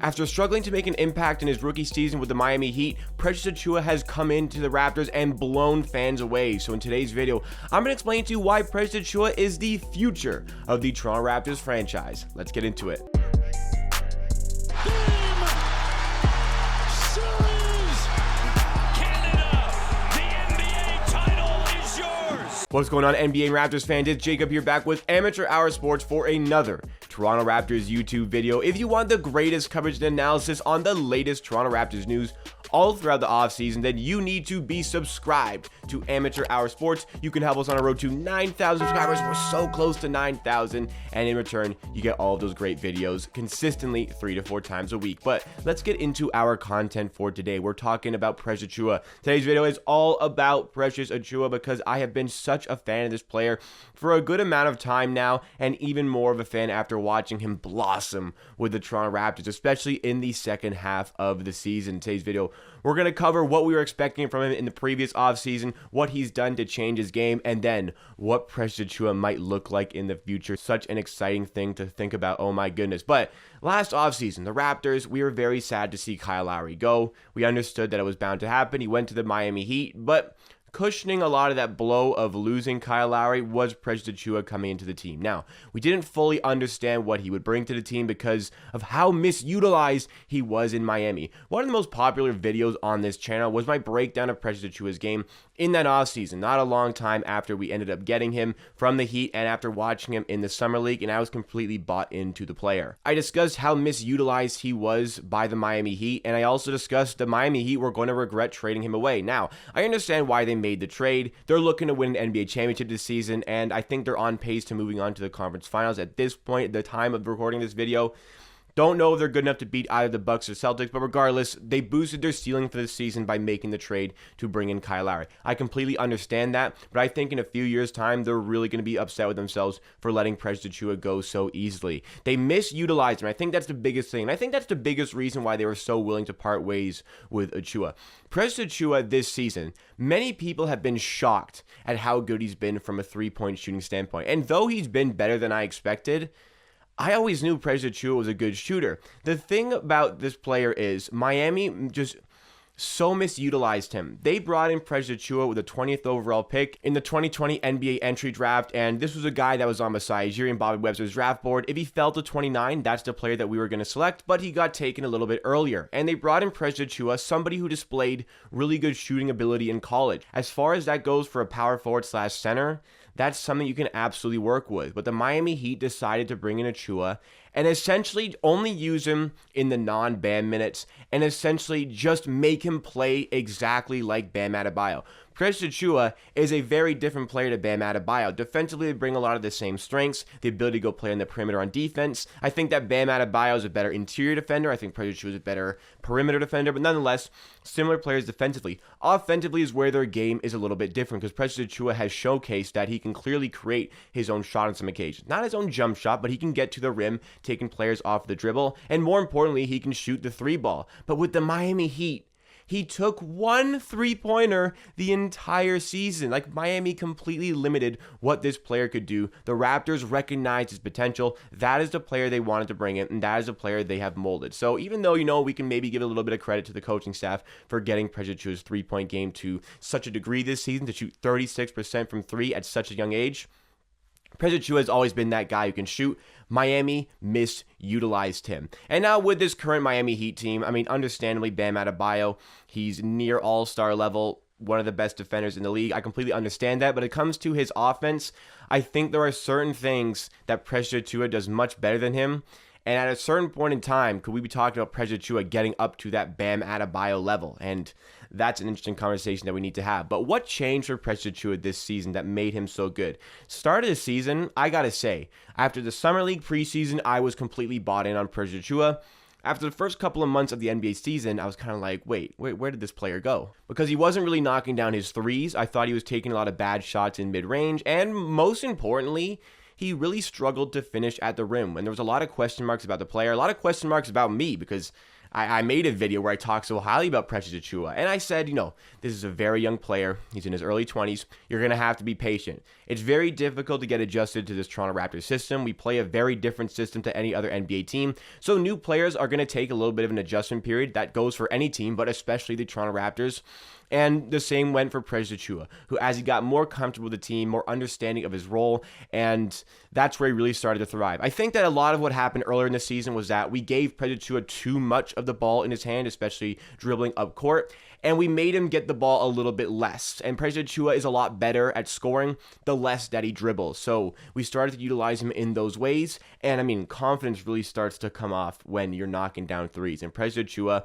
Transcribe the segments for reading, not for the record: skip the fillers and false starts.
After struggling to make an impact in his rookie season with the Miami Heat, Precious Achiuwa has come into the Raptors and blown fans away. So in today's video, I'm going to explain to you why Precious Achiuwa is the future of the Toronto Raptors franchise. Let's get into it. What's going on, NBA and Raptors fans? It's Jacob here, back with AmateurHour Sports for another Toronto Raptors YouTube video. If you want the greatest coverage and analysis on the latest Toronto Raptors news all throughout the offseason, then you need to be subscribed to AmateurHour Sports. You can help us on a road to 9,000 subscribers. We're so close to 9,000, and in return, you get all of those great videos consistently 3 to 4 times a week. But let's get into our content for today. We're talking about Precious Achiuwa. Today's video is all about Precious Achiuwa because I have been such a fan of this player for a good amount of time now, and even more of a fan after watching him blossom with the Toronto Raptors, especially in the second half of the season. Today's video, we're going to cover what we were expecting from him in the previous offseason, what he's done to change his game, and then what Precious Achiuwa might look like in the future. Such an exciting thing to think about, oh my goodness. But last offseason, the Raptors, we were very sad to see Kyle Lowry go. We understood that it was bound to happen. He went to the Miami Heat, but cushioning a lot of that blow of losing Kyle Lowry was Precious Achiuwa coming into the team. Now, we didn't fully understand what he would bring to the team because of how misutilized he was in Miami. One of the most popular videos on this channel was my breakdown of Precious Achiuwa's game in that offseason, not a long time after we ended up getting him from the Heat and after watching him in the Summer League, and I was completely bought into the player. I discussed how misutilized he was by the Miami Heat, and I also discussed the Miami Heat were going to regret trading him away. Now, I understand why they made the trade. They're looking to win an NBA championship this season, and I think they're on pace to moving on to the conference finals at this point, at the time of recording this video. Don't know if they're good enough to beat either the Bucks or Celtics, but regardless, they boosted their ceiling for the season by making the trade to bring in Kyle Lowry. I completely understand that, but I think in a few years' time, they're really going to be upset with themselves for letting Precious Achiuwa go so easily. They misutilized him. I think that's the biggest thing, and I think that's the biggest reason why they were so willing to part ways with Achiuwa. Precious Achiuwa this season, many people have been shocked at how good he's been from a three-point shooting standpoint, and though he's been better than I expected, I always knew Precious Achiuwa was a good shooter. The thing about this player is Miami just so misutilized him. They brought in Precious Achiuwa with the 20th overall pick in the 2020 NBA entry draft, and this was a guy that was on Masai Ujiri and Bobby Webster's draft board. If he fell to 29, that's the player that we were going to select, but he got taken a little bit earlier. And they brought in Precious Achiuwa, somebody who displayed really good shooting ability in college. As far as that goes for a power forward slash center, that's something you can absolutely work with. But the Miami Heat decided to bring in Achiuwa and essentially only use him in the non-Bam minutes and essentially just make him play exactly like Bam Adebayo. Precious Achiuwa is a very different player to Bam Adebayo. Defensively, they bring a lot of the same strengths, the ability to go play on the perimeter on defense. I think that Bam Adebayo is a better interior defender. I think Precious Achiuwa is a better perimeter defender, but nonetheless, similar players defensively. Offensively is where their game is a little bit different because Precious Achiuwa has showcased that he can clearly create his own shot on some occasions. Not his own jump shot, but he can get to the rim, taking players off the dribble, and more importantly, he can shoot the three ball. But with the Miami Heat, he took one three-pointer the entire season. Like, Miami completely limited what this player could do. The Raptors recognized his potential. That is the player they wanted to bring in, and that is the player they have molded. So even though, we can maybe give a little bit of credit to the coaching staff for getting Precious Achiuwa's three-point game to such a degree this season, to shoot 36% from three at such a young age, Precious Achiuwa has always been that guy who can shoot. Miami misutilized him. And now with this current Miami Heat team, understandably, Bam Adebayo, he's near all-star level, one of the best defenders in the league. I completely understand that, but it comes to his offense, I think there are certain things that Precious Achiuwa does much better than him. And at a certain point in time, could we be talking about Precious Achiuwa getting up to that Bam Adebayo level? And that's an interesting conversation that we need to have. But what changed for Precious Achiuwa this season that made him so good? Start of the season, I gotta say, after the Summer League preseason, I was completely bought in on Precious Achiuwa. After the first couple of months of the NBA season, I was kind of like, wait, where did this player go? Because he wasn't really knocking down his threes. I thought he was taking a lot of bad shots in mid-range. And most importantly, he really struggled to finish at the rim. And there was a lot of question marks about the player, a lot of question marks about me, because I made a video where I talked so highly about Precious Achiuwa, and I said, this is a very young player. He's in his early 20s. You're going to have to be patient. It's very difficult to get adjusted to this Toronto Raptors system. We play a very different system to any other NBA team, so new players are going to take a little bit of an adjustment period. That goes for any team, but especially the Toronto Raptors. And the same went for Precious Achiuwa, who, as he got more comfortable with the team, more understanding of his role, and that's where he really started to thrive. I think that a lot of what happened earlier in the season was that we gave Precious Achiuwa too much of the ball in his hand, especially dribbling up court, and we made him get the ball a little bit less. And Precious Achiuwa is a lot better at scoring the less that he dribbles. So we started to utilize him in those ways, and I mean, confidence really starts to come off when you're knocking down threes. And Precious Achiuwa,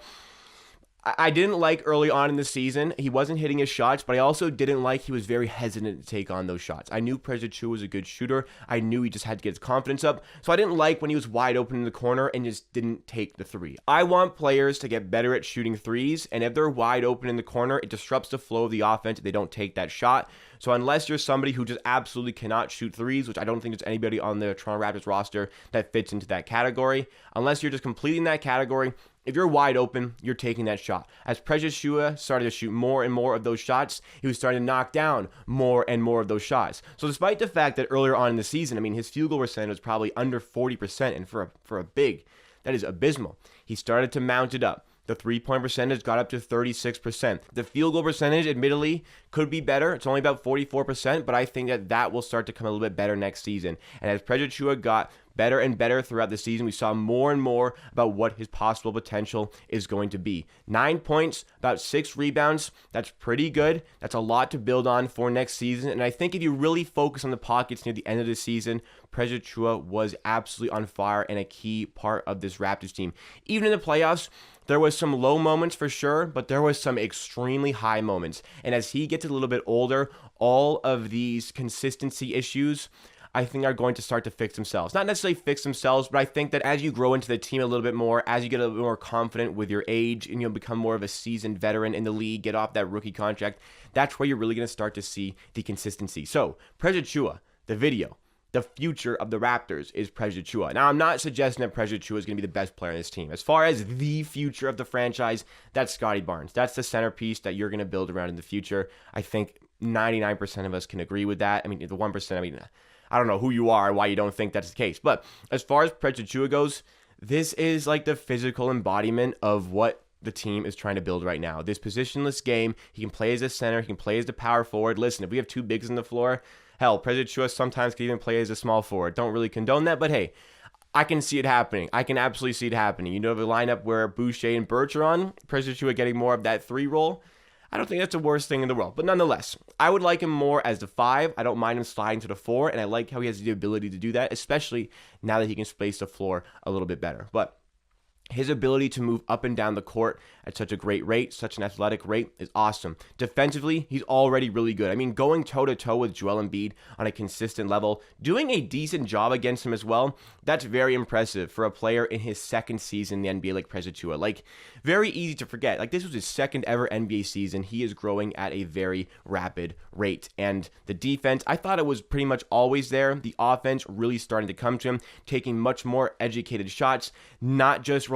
I didn't like early on in the season. He wasn't hitting his shots, but I also didn't like he was very hesitant to take on those shots. I knew Precious Achiuwa was a good shooter. I knew he just had to get his confidence up. So I didn't like when he was wide open in the corner and just didn't take the three. I want players to get better at shooting threes, and if they're wide open in the corner, it disrupts the flow of the offense if they don't take that shot. So unless you're somebody who just absolutely cannot shoot threes, which I don't think there's anybody on the Toronto Raptors roster that fits into that category, unless you're just completing that category, if you're wide open, you're taking that shot. As Precious Achiuwa started to shoot more and more of those shots, he was starting to knock down more and more of those shots. So despite the fact that earlier on in the season, I mean, his field goal percentage was probably under 40%, and for a big, that is abysmal. He started to mount it up. The three-point percentage got up to 36%. The field goal percentage, admittedly, could be better. It's only about 44%, but I think that will start to come a little bit better next season. And as Precious Achiuwa got better and better throughout the season, we saw more and more about what his possible potential is going to be. 9 points, about 6 rebounds. That's pretty good. That's a lot to build on for next season. And I think if you really focus on the pockets near the end of the season, Precious Achiuwa was absolutely on fire and a key part of this Raptors team. Even in the playoffs, there was some low moments for sure, but there was some extremely high moments. And as he gets a little bit older, all of these consistency issues, I think, are going to start to fix themselves. Not necessarily fix themselves, but I think that as you grow into the team a little bit more, as you get a little bit more confident with your age, and you'll become more of a seasoned veteran in the league, get off that rookie contract, that's where you're really going to start to see the consistency. So, Precious Achiuwa, the video. The future of the Raptors is Precious Achiuwa. Now, I'm not suggesting that Precious Achiuwa is going to be the best player on this team. As far as the future of the franchise, that's Scottie Barnes. That's the centerpiece that you're going to build around in the future. I think 99% of us can agree with that. I mean, the 1%, I mean, I don't know who you are and why you don't think that's the case. But as far as Precious Achiuwa goes, this is like the physical embodiment of what the team is trying to build right now. This positionless game, he can play as a center, he can play as the power forward. Listen, if we have two bigs on the floor, hell, Precious Achiuwa sometimes can even play as a small forward. Don't really condone that, but hey, I can see it happening. I can absolutely see it happening. You know, the lineup where Boucher and Birch are on, Precious Achiuwa getting more of that 3 role, I don't think that's the worst thing in the world. But nonetheless, I would like him more as the 5. I don't mind him sliding to the 4, and I like how he has the ability to do that, especially now that he can space the floor a little bit better. But his ability to move up and down the court at such a great rate, such an athletic rate, is awesome. Defensively, he's already really good. I mean, going toe-to-toe with Joel Embiid on a consistent level, doing a decent job against him as well, that's very impressive for a player in his second season in the NBA like Precious Achiuwa. Like, very easy to forget. Like, this was his second ever NBA season. He is growing at a very rapid rate. And the defense, I thought it was pretty much always there. The offense really starting to come to him, taking much more educated shots, not just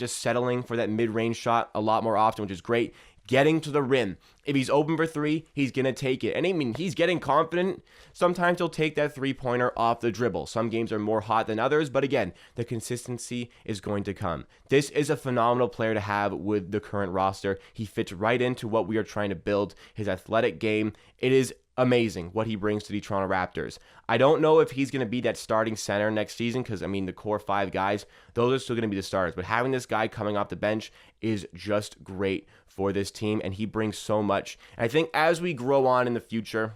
settling for that mid-range shot a lot more often, which is great. Getting to the rim. If he's open for 3, he's going to take it. And I mean, he's getting confident. Sometimes he'll take that 3-pointer off the dribble. Some games are more hot than others, but again, the consistency is going to come. This is a phenomenal player to have with the current roster. He fits right into what we are trying to build. His athletic game, it is amazing what he brings to the Toronto Raptors. I don't know if he's going to be that starting center next season because, I mean, the core 5 guys, those are still going to be the starters. But having this guy coming off the bench is just great for this team, and he brings so much. And I think as we grow on in the future,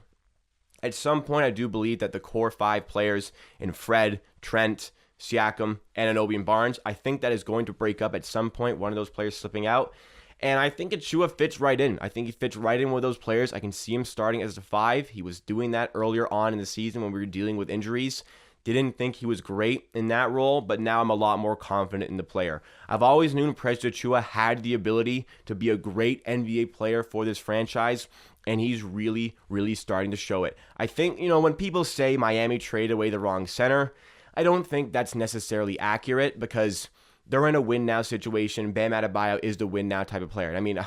at some point I do believe that the core 5 players in Fred, Trent, Siakam, and Anunoby and Barnes, I think that is going to break up at some point, one of those players slipping out. And I think Achiuwa fits right in. I think he fits right in with those players. I can see him starting as a 5. He was doing that earlier on in the season when we were dealing with injuries. Didn't think he was great in that role, but now I'm a lot more confident in the player. I've always known Precious Achiuwa had the ability to be a great NBA player for this franchise, and he's really, really starting to show it. I think, you know, when people say Miami traded away the wrong center, I don't think that's necessarily accurate because they're in a win-now situation. Bam Adebayo is the win-now type of player. I mean,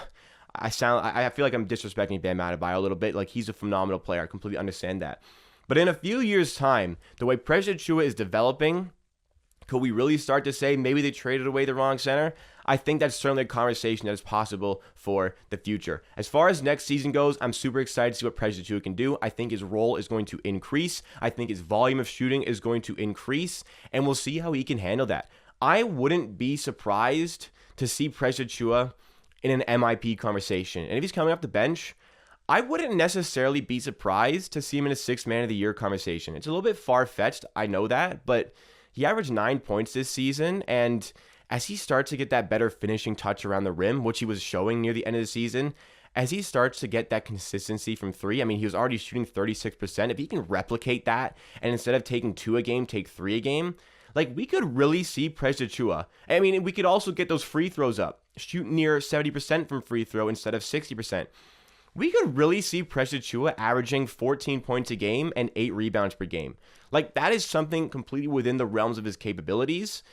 I feel like I'm disrespecting Bam Adebayo a little bit. Like, he's a phenomenal player. I completely understand that. But in a few years' time, the way Precious Achiuwa is developing, could we really start to say maybe they traded away the wrong center? I think that's certainly a conversation that is possible for the future. As far as next season goes, I'm super excited to see what Precious Achiuwa can do. I think his role is going to increase. I think his volume of shooting is going to increase, and we'll see how he can handle that. I wouldn't be surprised to see Precious Achiuwa in an MIP conversation. And if he's coming off the bench, I wouldn't necessarily be surprised to see him in a 6th Man of the Year conversation. It's a little bit far-fetched, I know that, but he averaged 9 points this season, and as he starts to get that better finishing touch around the rim, which he was showing near the end of the season, as he starts to get that consistency from 3, I mean, he was already shooting 36%. If he can replicate that, and instead of taking 2 a game, take 3 a game, like, we could really see Precious Achiuwa. I mean, we could also get those free throws up, shoot near 70% from free throw instead of 60%. We could really see Precious Achiuwa averaging 14 points a game and 8 rebounds per game. Like, that is something completely within the realms of his capabilities.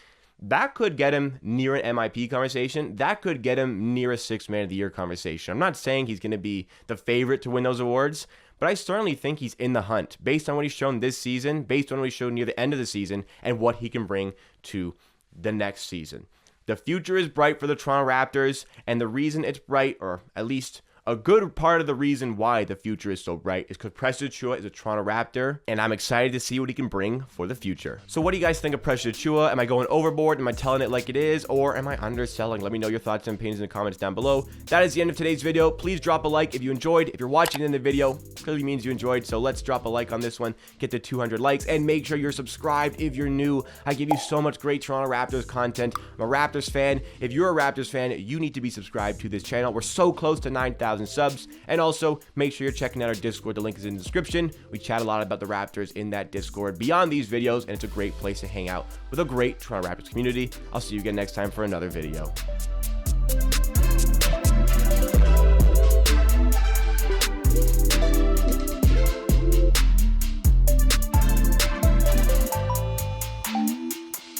That could get him near an MIP conversation. That could get him near a 6th Man of the Year conversation. I'm not saying he's going to be the favorite to win those awards, but I certainly think he's in the hunt based on what he's shown this season, based on what he showed near the end of the season, and what he can bring to the next season. The future is bright for the Toronto Raptors, and the reason it's bright, or at least a good part of the reason why the future is so bright, is because Precious Achiuwa is a Toronto Raptor, and I'm excited to see what he can bring for the future. So what do you guys think of Precious Achiuwa? Am I going overboard? Am I telling it like it is? Or am I underselling? Let me know your thoughts and opinions in the comments down below. That is the end of today's video. Please drop a like if you enjoyed. If you're watching in the video, clearly means you enjoyed, so let's drop a like on this one. Get to 200 likes, and make sure you're subscribed if you're new. I give you so much great Toronto Raptors content. I'm a Raptors fan. If you're a Raptors fan, you need to be subscribed to this channel. We're so close to 9,000 subs. And also, make sure you're checking out our Discord. The link is in the description. We chat a lot about the Raptors in that Discord beyond these videos, and it's a great place to hang out with a great Toronto Raptors community. I'll see you again next time for another video.